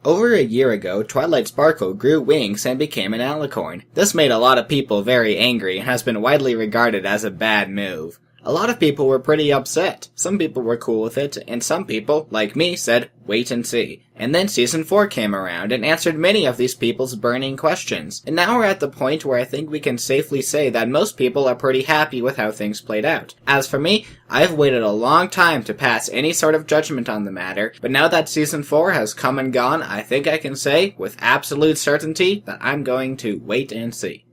Over a year ago, Twilight Sparkle grew wings and became an Alicorn. This made a lot of people very angry and has been widely regarded as a bad move. A lot of people were pretty upset. Some people were cool with it, and some people, like me, said, wait and see. And then Season 4 came around and answered many of these people's burning questions. And now we're at the point where I think we can safely say that most people are pretty happy with how things played out. As for me, I've waited a long time to pass any sort of judgment on the matter, but now that Season 4 has come and gone, I think I can say, with absolute certainty, that I'm going to wait and see.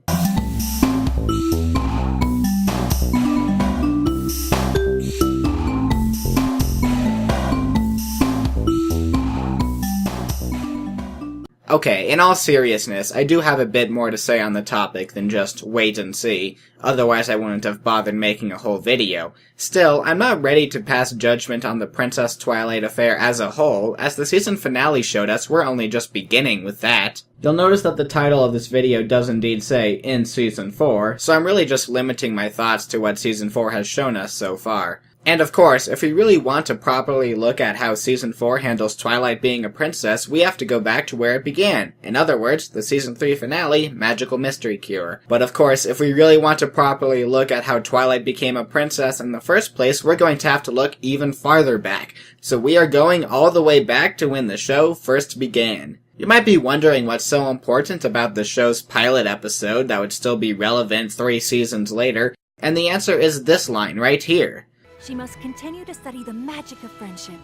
Okay, in all seriousness, I do have a bit more to say on the topic than just wait and see, otherwise I wouldn't have bothered making a whole video. Still, I'm not ready to pass judgment on the Princess Twilight affair as a whole, as the season finale showed us we're only just beginning with that. You'll notice that the title of this video does indeed say, in Season 4, so I'm really just limiting my thoughts to what Season 4 has shown us so far. And of course, if we really want to properly look at how Season 4 handles Twilight being a princess, we have to go back to where it began. In other words, the Season 3 finale, Magical Mystery Cure. But of course, if we really want to properly look at how Twilight became a princess in the first place, we're going to have to look even farther back. So we are going all the way back to when the show first began. You might be wondering what's so important about the show's pilot episode that would still be relevant 3 seasons later, and the answer is this line right here. She must continue to study the magic of friendship.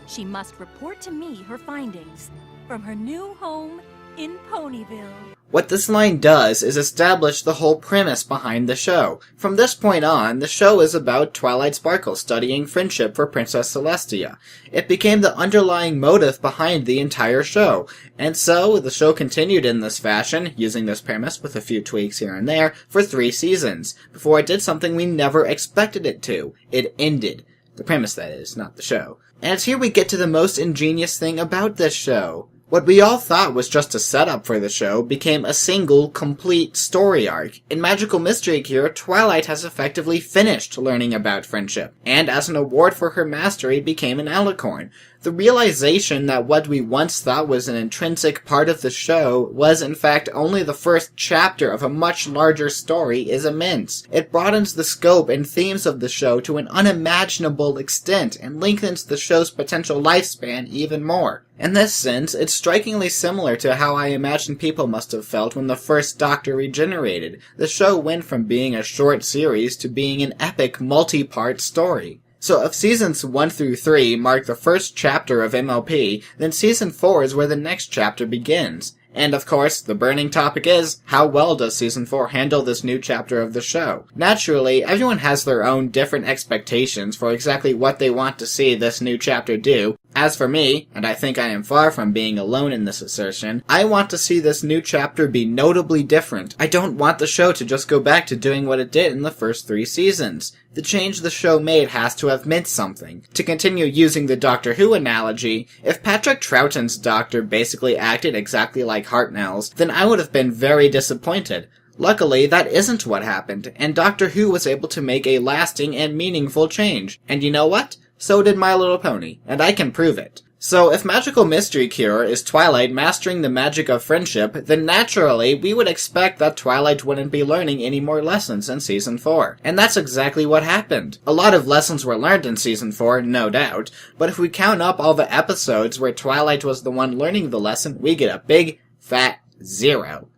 She must report to me her findings from her new home in Ponyville. What this line does is establish the whole premise behind the show. From this point on, the show is about Twilight Sparkle studying friendship for Princess Celestia. It became the underlying motive behind the entire show. And so, the show continued in this fashion, using this premise with a few tweaks here and there, for 3 seasons, before it did something we never expected it to. It ended. The premise, that is, not the show. And it's here we get to the most ingenious thing about this show. What we all thought was just a setup for the show became a single, complete story arc. In Magical Mystery Cure, Twilight has effectively finished learning about friendship, and as an award for her mastery became an Alicorn. The realization that what we once thought was an intrinsic part of the show was in fact only the first chapter of a much larger story is immense. It broadens the scope and themes of the show to an unimaginable extent and lengthens the show's potential lifespan even more. In this sense, it's strikingly similar to how I imagine people must have felt when the first Doctor regenerated. The show went from being a short series to being an epic multi-part story. So if seasons 1 through 3 mark the first chapter of MLP, then season 4 is where the next chapter begins. And of course, the burning topic is, how well does season 4 handle this new chapter of the show? Naturally, everyone has their own different expectations for exactly what they want to see this new chapter do. As for me, and I think I am far from being alone in this assertion, I want to see this new chapter be notably different. I don't want the show to just go back to doing what it did in the first 3 seasons. The change the show made has to have meant something. To continue using the Doctor Who analogy, if Patrick Troughton's Doctor basically acted exactly like Hartnell's, then I would have been very disappointed. Luckily, that isn't what happened, and Doctor Who was able to make a lasting and meaningful change. And you know what? So did My Little Pony, and I can prove it. So if Magical Mystery Cure is Twilight mastering the magic of friendship, then naturally we would expect that Twilight wouldn't be learning any more lessons in Season 4. And that's exactly what happened. A lot of lessons were learned in Season 4, no doubt, but if we count up all the episodes where Twilight was the one learning the lesson, we get a big, fat 0.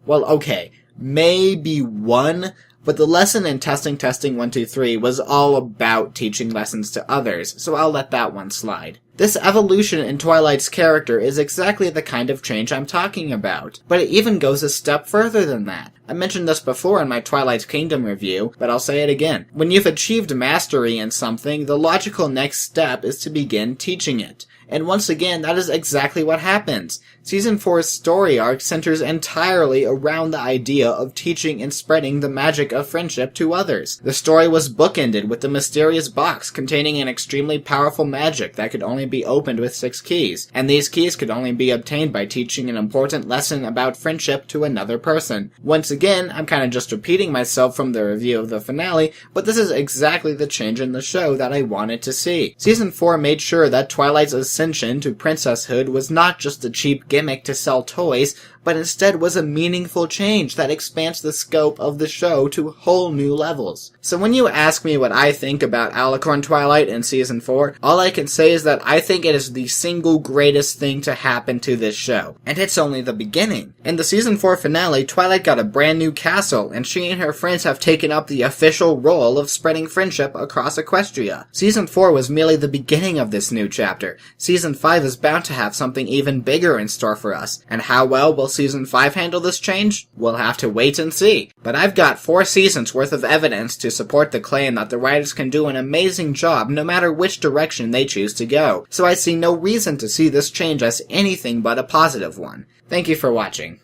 Well, okay, maybe 1, but the lesson in Testing 1, 2, 3 was all about teaching lessons to others, so I'll let that one slide. This evolution in Twilight's character is exactly the kind of change I'm talking about, but it even goes a step further than that. I mentioned this before in my Twilight Kingdom review, but I'll say it again. When you've achieved mastery in something, the logical next step is to begin teaching it. And once again, that is exactly what happens. Season 4's story arc centers entirely around the idea of teaching and spreading the magic of friendship to others. The story was bookended with the mysterious box containing an extremely powerful magic that could only be opened with 6 keys, and these keys could only be obtained by teaching an important lesson about friendship to another person. Once again, I'm kinda just repeating myself from the review of the finale, but this is exactly the change in the show that I wanted to see. Season 4 made sure that Twilight's ascension to princesshood was not just a cheap gimmick to sell toys, but instead was a meaningful change that expands the scope of the show to whole new levels. So when you ask me what I think about Alicorn Twilight in Season 4, all I can say is that I think it is the single greatest thing to happen to this show. And it's only the beginning. In the Season 4 finale, Twilight got a brand new castle, and she and her friends have taken up the official role of spreading friendship across Equestria. Season 4 was merely the beginning of this new chapter. Season 5 is bound to have something even bigger in store for us, and how well will Season 5 handle this change? We'll have to wait and see. But I've got 4 seasons worth of evidence to support the claim that the writers can do an amazing job no matter which direction they choose to go, so I see no reason to see this change as anything but a positive one. Thank you for watching.